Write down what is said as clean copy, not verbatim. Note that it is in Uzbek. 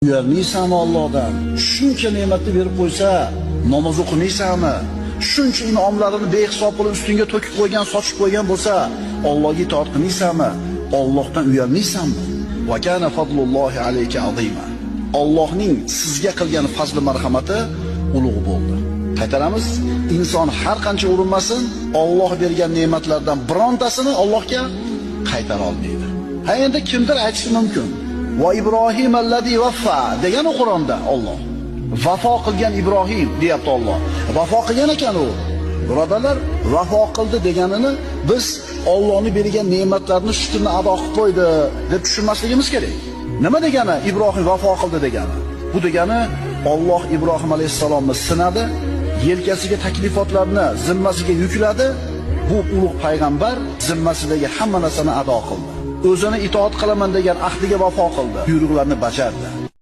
Uyalmaysanmi Allohdan? Shuncha ne'matni berib qo'ysa, namoz o'qimaysanmi? Shuncha in'omlarini behisob qilib ustingga to'kib qo'ygan, sochib qo'ygan bo'lsa, Allohga itoat qilmaysanmi? Allohdan uyalmaysanmi? Va kana fadlullohi alayka azima. Allohning sizga qilgan fazli marhamati ulug' bo'ldi. Qaytaramiz, inson har qancha urinmasin, Alloh bergan ne'matlardan birontasini Allohga qaytara olmaydi. Ha endi kimdir aytishi mumkin. Va Ibrohim allazi vaffa degan Qur'onda Alloh. Vafo qilgan Ibrohim deyapti Alloh. Vafo qilgan ekan u. Birodarlar, vafo qildi deganini biz Allohning bergan ne'matlarini shukrini ado qilib qo'ydi deb tushunmasligimiz kerak. Nima degani Ibrohim vafo qildi degani? Bu degani Alloh Ibrohim alayhisalomni sinadi, yelkasiga taklifotlarni zimmasiga yukladi. Bu ulug' payg'ambar zimmasidagi hamma narsani ado qildi. O'zini itoat qilaman degan ahdiga vafo qildi, buyruqlarni bajardi.